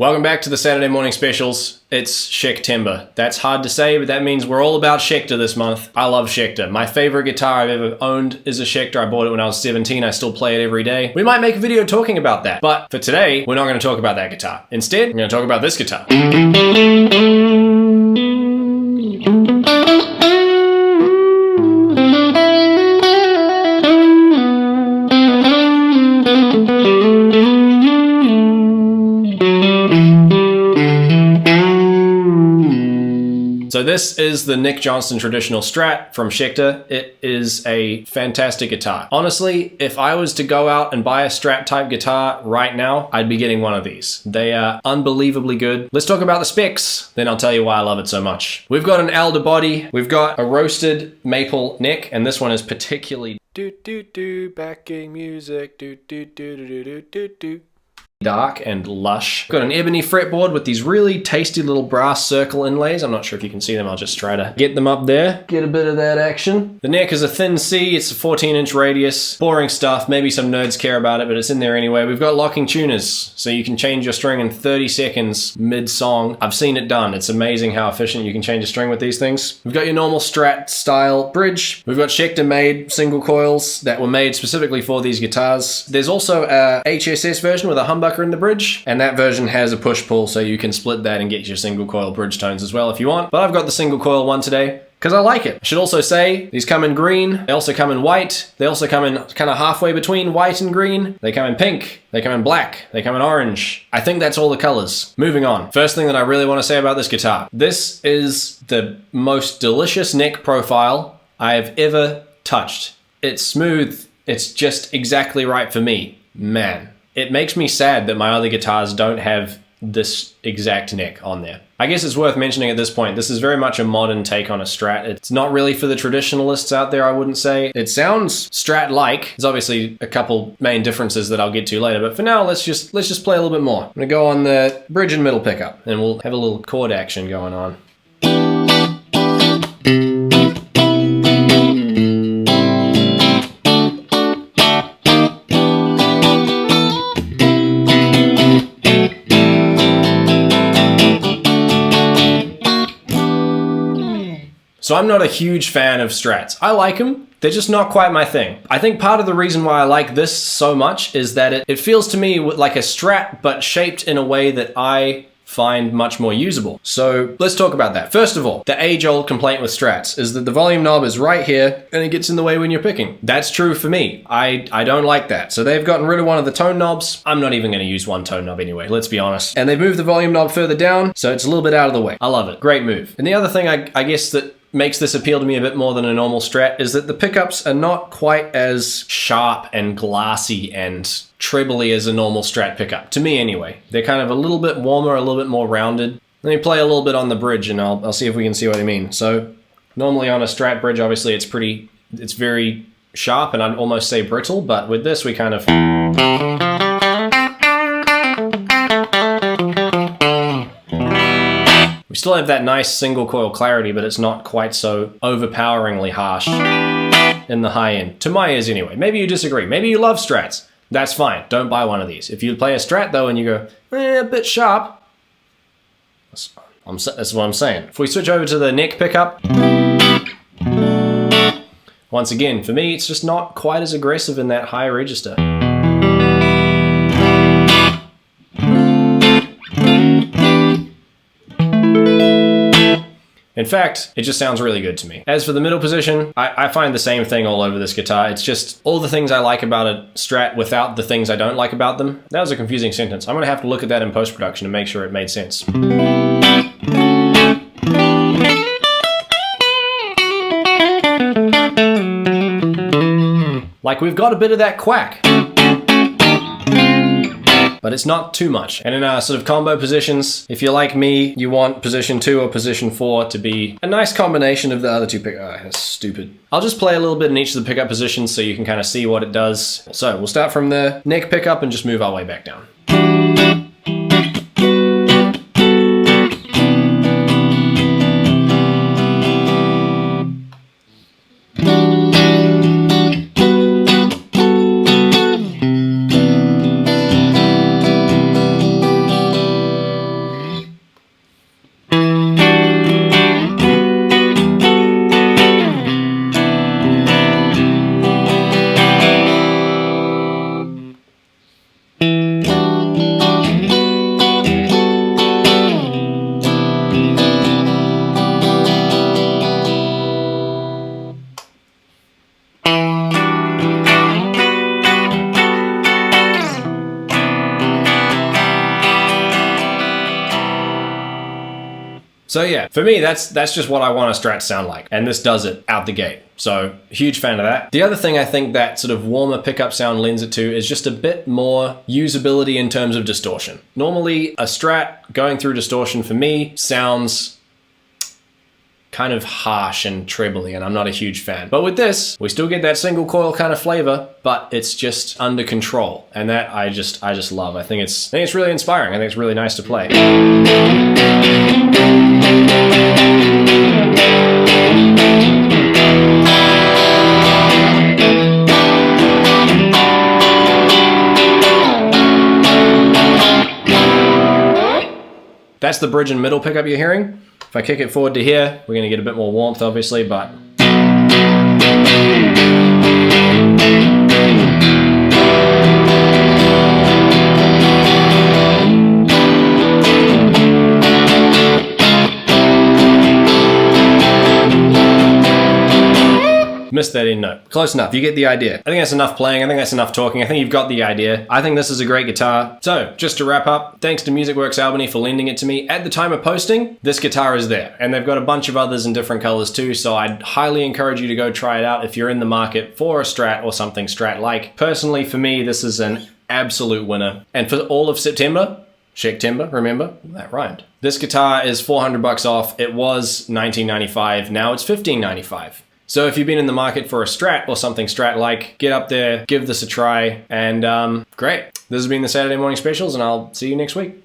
Welcome back to the Saturday morning specials. It's Schectember. That's hard to say, but that means we're all about Schecter this month. I love Schecter. My favorite guitar I've ever owned is a Schecter. I bought it when I was 17. I still play it every day. We might make a video talking about that, but for today, we're not going to talk about that guitar. Instead, we're going to talk about this guitar. So this is the Nick Johnston traditional Strat from Schecter. It is a fantastic guitar. Honestly, if I was to go out and buy a Strat type guitar right now, I'd be getting one of these. They are unbelievably good. Let's talk about the specs, then I'll tell you why I love it so much. We've got an alder body, we've got a roasted maple neck, and this one is particularly backing music, dark and lush. Got an ebony fretboard with these really tasty little brass circle inlays. I'm not sure if you can see them. I'll just try to get them up there. Get a bit of that action. The neck is a thin C. It's a 14-inch radius. Boring stuff. Maybe some nerds care about it, but it's in there anyway. We've got locking tuners, so you can change your string in 30 seconds mid-song. I've seen it done. It's amazing how efficient you can change a string with these things. We've got your normal Strat style bridge. We've got Schecter made single coils that were made specifically for these guitars. There's also a HSS version with a humbucker in the bridge, and that version has a push-pull, so you can split that and get your single coil bridge tones as well if you want. But I've got the single coil one today because I like it. I should also say these come in green, they also come in white, they also come in kind of halfway between white and green, they come in pink, they come in black, they come in orange. I think that's all the colors. Moving on. First thing that I really want to say about this guitar. This is the most delicious neck profile I have ever touched. It's smooth, it's just exactly right for me. Man. It makes me sad that my other guitars don't have this exact neck on there. I guess it's worth mentioning at this point, this is very much a modern take on a Strat. It's not really for the traditionalists out there, I wouldn't say. It sounds Strat-like. There's obviously a couple main differences that I'll get to later, but for now, let's just play a little bit more. I'm gonna go on the bridge and middle pickup, and we'll have a little chord action going on. So I'm not a huge fan of Strats. I like them, they're just not quite my thing. I think part of the reason why I like this so much is that it feels to me like a Strat, but shaped in a way that I find much more usable. So let's talk about that. First of all, the age-old complaint with Strats is that the volume knob is right here and it gets in the way when you're picking. That's true for me. I don't like that. So they've gotten rid of one of the tone knobs. I'm not even gonna use one tone knob anyway, let's be honest. And they've moved the volume knob further down, so it's a little bit out of the way. I love it, great move. And the other thing I guess that makes this appeal to me a bit more than a normal Strat is that the pickups are not quite as sharp and glassy and trebly as a normal Strat pickup, to me anyway. They're kind of a little bit warmer, a little bit more rounded. Let me play a little bit on the bridge and I'll see if we can see what I mean. So normally on a Strat bridge, obviously it's very sharp and I'd almost say brittle, but with this we kind of... We still have that nice single coil clarity, but it's not quite so overpoweringly harsh in the high end. To my ears anyway. Maybe you disagree. Maybe you love Strats. That's fine. Don't buy one of these. If you play a Strat though and you go, a bit sharp, that's what I'm saying. If we switch over to the neck pickup, once again, for me, it's just not quite as aggressive in that high register. In fact, it just sounds really good to me. As for the middle position, I find the same thing all over this guitar. It's just all the things I like about a Strat without the things I don't like about them. That was a confusing sentence. I'm gonna have to look at that in post-production to make sure it made sense. Like we've got a bit of that quack. But it's not too much. And in our sort of combo positions, if you're like me, you want position 2 or position 4 to be a nice combination of the other two pickups. That's stupid. I'll just play a little bit in each of the pickup positions so you can kind of see what it does. So we'll start from the neck pickup and just move our way back down. So yeah, for me, that's just what I want a Strat to sound like. And this does it out the gate. So huge fan of that. The other thing I think that sort of warmer pickup sound lends it to is just a bit more usability in terms of distortion. Normally a Strat going through distortion for me sounds kind of harsh and trebly, and I'm not a huge fan. But with this, we still get that single coil kind of flavor, but it's just under control. And that I just love. I think it's really inspiring. I think it's really nice to play. That's the bridge and middle pickup you're hearing. If I kick it forward to here, we're gonna get a bit more warmth, obviously, but missed that in note. Close enough, you get the idea. I think that's enough playing, I think that's enough talking, I think you've got the idea. I think this is a great guitar. So, just to wrap up, thanks to MusicWorks Albany for lending it to me. At the time of posting, this guitar is there, and they've got a bunch of others in different colors too, so I'd highly encourage you to go try it out if you're in the market for a Strat or something Strat-like. Personally, for me, this is an absolute winner. And for all of September, Shektember, remember? That rhymed. This guitar is $400 off. It was $19.95, now it's $15.95. So if you've been in the market for a Strat or something Strat-like, get up there, give this a try, and great. This has been the Saturday Morning Specials, and I'll see you next week.